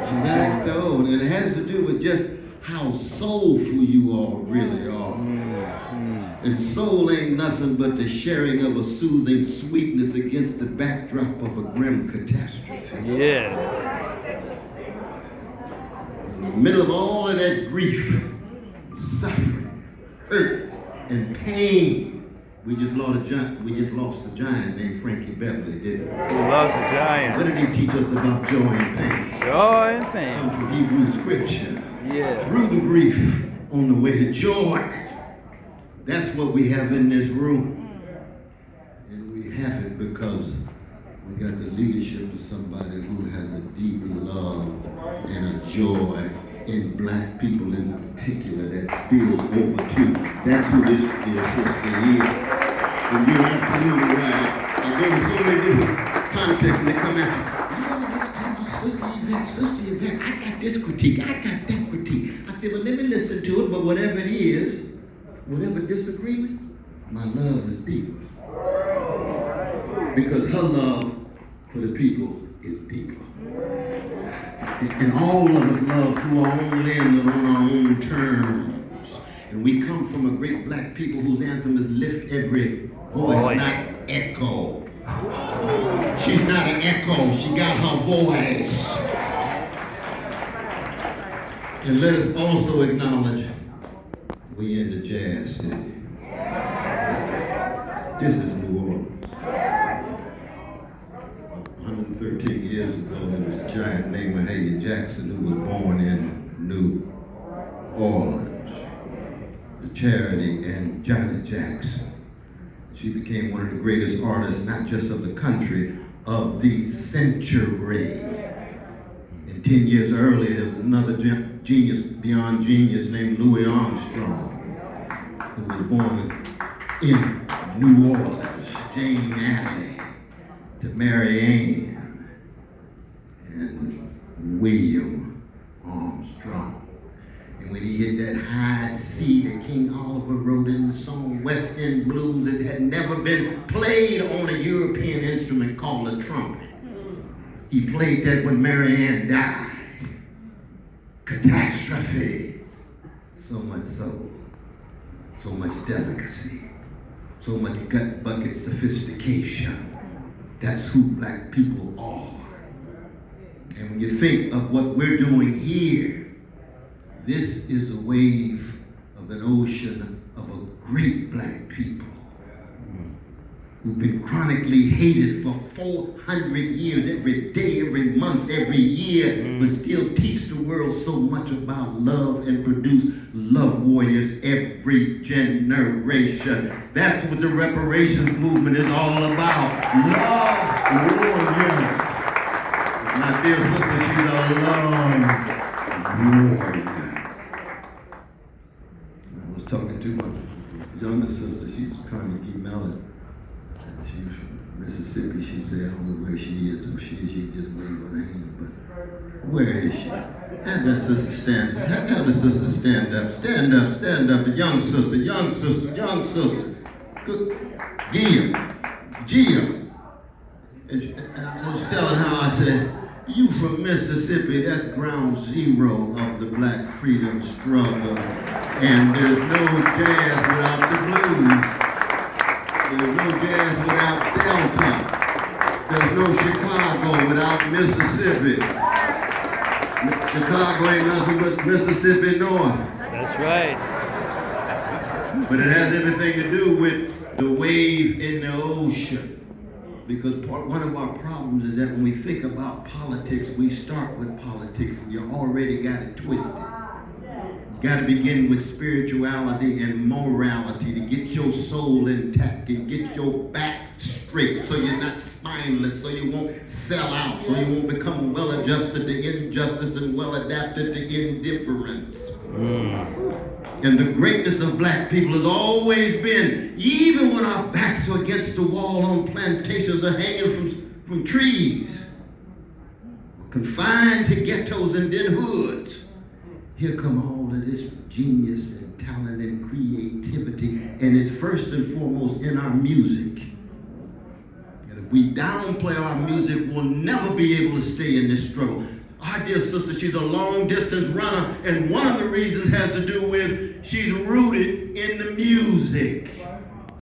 Exacto. And it has to do with just how soulful you all really are. And soul ain't nothing but the sharing of a soothing sweetness against the backdrop of a grim catastrophe. Yeah. In the middle of all of that grief, suffering, hurt, and pain, we just lost a giant named Frankie Beverly, didn't we? We lost a giant. What did he teach us about joy and pain? Joy and pain. Comes from Hebrew scripture. Yeah. Through the grief, on the way to joy. That's what we have in this room. And we have it because we got the leadership of somebody who has a deep love and a joy in black people in particular that spills over too. That's who this dear sister is. And you're absolutely right. I go in so many different contexts and they come at you. Sister Yvette, I got this critique, I got that critique. I said, well, let me listen to it, but whatever it is, whatever disagreement, my love is deeper. Because her love for the people is deeper. And all of us love through our own lens and on our own terms. And we come from a great black people whose anthem is lift every voice, not echo. She's not an echo, she got her voice. And let us also acknowledge we in the Jazz City. This is New Orleans. 113 years ago, there was a giant named Mahalia Jackson who was born in New Orleans. The Charity and Janet Jackson. She became one of the greatest artists, not just of the country, of the century. And 10 years earlier, there was another genius beyond genius named Louis Armstrong, who was born in New Orleans. Jane Alley, to Mary Ann, and William Armstrong. And when he hit that high C that King Oliver wrote in the song West End Blues, it had never been played on a European instrument called a trumpet. He played that when Mary Ann died. Catastrophe. So much soul, so much delicacy, so much gut bucket sophistication. That's who black people are. And when you think of what we're doing here, this is a wave of an ocean of a great black people who've been chronically hated for 400 years, every day, every month, every year, but still teach the world so much about love and produce love warriors every generation. That's what the reparations movement is all about. Love warriors. My dear sister, she's a love warrior. I was talking to my younger sister, she's Carnegie Mellon. She's from Mississippi. She said, I don't know where she is. If she is, she just wave her hand. But where is she? Have that sister stand. Have the sister stand up. Stand up, stand up. The young sister, young sister, young sister. Good. Gia. And I was telling her, I said, you from Mississippi, that's ground zero of the black freedom struggle. And there's no jazz without the blues. There's no jazz without Delta. There's no Chicago without Mississippi. Chicago ain't nothing but Mississippi North. That's right. But it has everything to do with the wave in the ocean. Because one of our problems is that when we think about politics, we start with politics and you already got it twisted. You got to begin with spirituality and morality to get your soul intact and get your back straight so you're not spineless, so you won't sell out, so you won't become well-adjusted to injustice and well-adapted to indifference. And the greatness of black people has always been, even when our backs are against the wall on plantations or hanging from trees, confined to ghettos and then hoods, here come all of this genius and talent and creativity, and it's first and foremost in our music. And if we downplay our music, we'll never be able to stay in this struggle. Our dear sister, she's a long distance runner, and one of the reasons has to do with she's rooted in the music.